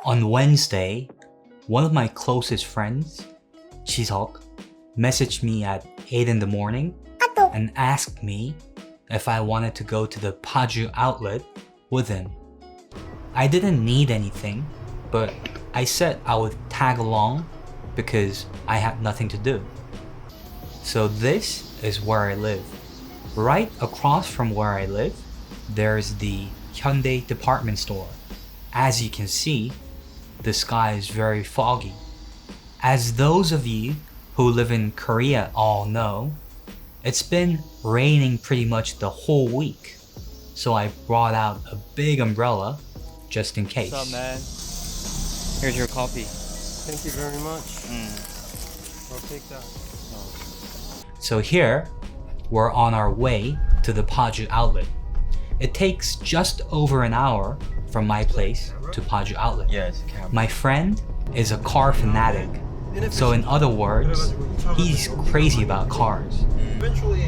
On Wednesday, one of my closest friends, Chiseok, messaged me at 8 in the morning and asked me if I wanted to go to the Paju outlet with him. I didn't need anything, but I said I would tag along because I had nothing to do. So this is where I live. Right across from where I live, there's the Hyundai department store. As you can see, the sky is very foggy. As those of you who live in Korea all know, it's been raining pretty much the whole week. So I brought out a big umbrella just in case. What's up, man? Here's your coffee. Thank you very much. I'll take that. So here, we're on our way to the Paju outlet. It takes just over an hour from my place to Paju outlet. Yes, cab. My friend is a car fanatic. So in other words, he's crazy about cars. Eventually,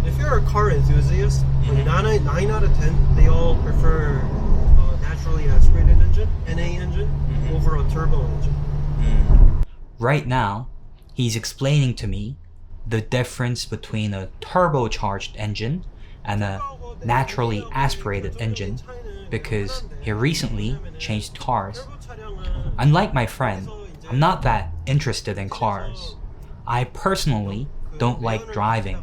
if you're a car enthusiast, 9 out of 10, they all prefer naturally aspirated engine, NA engine, over a turbo engine. Right now, he's explaining to me the difference between a turbocharged engine and a naturally aspirated engine because he recently changed cars. Unlike my friend, I'm not that interested in cars. I personally don't like driving.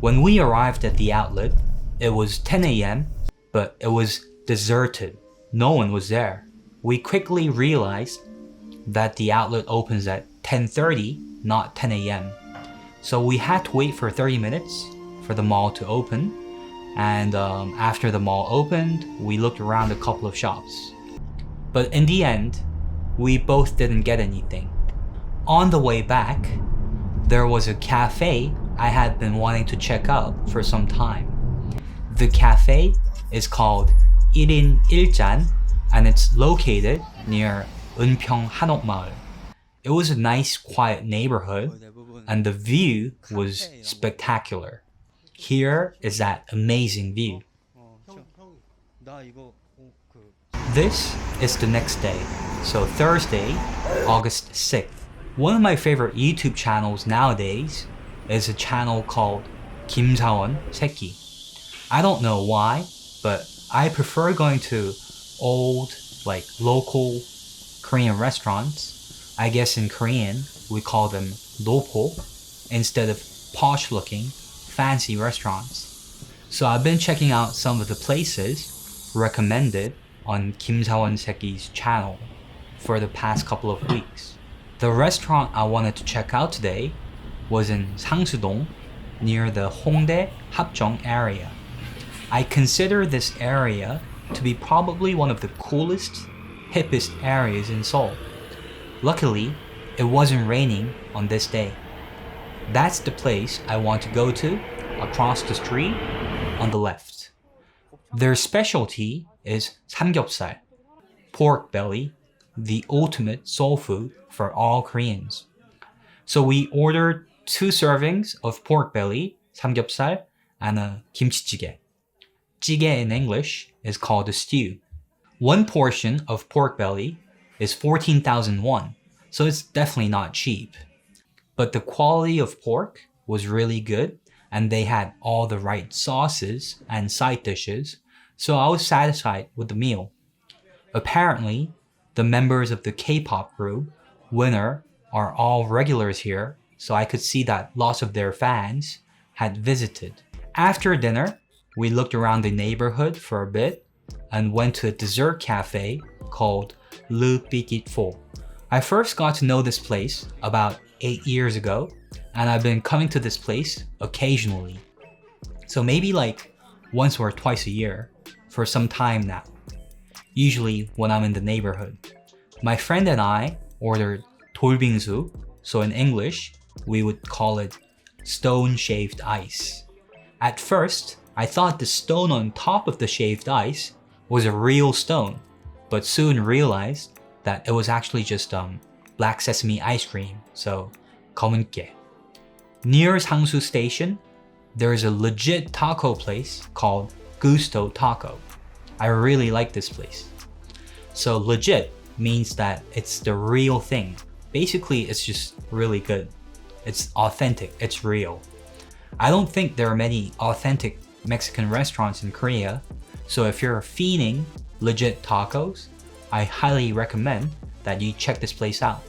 When we arrived at the outlet, it was 10 a.m., but it was deserted. No one was there. We quickly realized that the outlet opens at 10:30, not 10 a.m. So we had to wait for 30 minutes for the mall to open. And after the mall opened, we looked around a couple of shops. But in the end, we both didn't get anything. On the way back, there was a cafe I had been wanting to check out for some time. The cafe is called 1인 1잔 and it's located near Eunpyeong Hanokmaul. It was a nice quiet neighborhood and the view was spectacular. Here is that amazing view. This is the next day, so Thursday, August 6th. One of my favorite YouTube channels nowadays is a channel called 김사원 새끼. I don't know why, but I prefer going to old, local Korean restaurants. I guess in Korean, we call them 노포, instead of posh-looking, fancy restaurants. So I've been checking out some of the places recommended on 김사원 새끼's channel for the past couple of weeks. The restaurant I wanted to check out today was in Sangsu-dong, near the Hongdae Hapjeong area. I consider this area to be probably one of the coolest, hippest areas in Seoul. Luckily, it wasn't raining on this day. That's the place I want to go to, across the street, on the left. Their specialty is 삼겹살, pork belly, the ultimate soul food for all Koreans. So we ordered 2 servings of pork belly, 삼겹살, and a kimchi-jjigae. Jjigae in English is called a stew. 1 portion of pork belly is 14,000 won, so it's definitely not cheap. But the quality of pork was really good, and they had all the right sauces and side dishes, so I was satisfied with the meal. Apparently, the members of the K-pop group, Winner, are all regulars here, so I could see that lots of their fans had visited. After dinner, we looked around the neighborhood for a bit and went to a dessert cafe called Le Petit Faux. I first got to know this place about 8 years ago, and I've been coming to this place occasionally. So maybe once or twice a year for some time now, usually when I'm in the neighborhood. My friend and I ordered 돌빙수, so in English, we would call it stone-shaved ice. At first, I thought the stone on top of the shaved ice was a real stone, but soon realized that it was actually just black sesame ice cream, so 검은깨. Near Sangsu Station, there is a legit taco place called Gusto Taco. I really like this place. So legit means that it's the real thing. Basically, it's just really good. It's authentic. It's real. I don't think there are many authentic Mexican restaurants in Korea. So if you're feeding legit tacos, I highly recommend that you check this place out.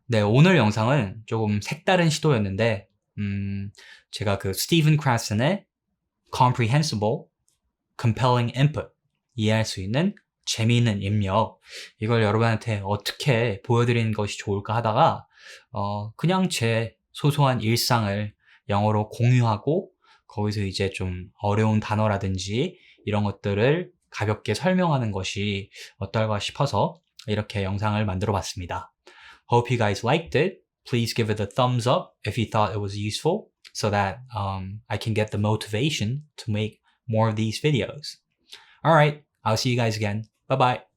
네, 오늘 영상은 조금 색다른 시도였는데 제가 그 스티븐 크라슨의 comprehensible, compelling input, 이해할 수 있는 재미있는 입력, 이걸 여러분한테 어떻게 보여드리는 것이 좋을까 하다가 그냥 제 소소한 일상을 영어로 공유하고 거기서 이제 좀 어려운 단어라든지 이런 것들을 가볍게 설명하는 것이 어떨까 싶어서 이렇게 영상을 만들어 봤습니다. Hope you guys liked it. Please give it a thumbs up if you thought it was useful so that I can get the motivation to make more of these videos. Alright, I'll see you guys again. Bye-bye.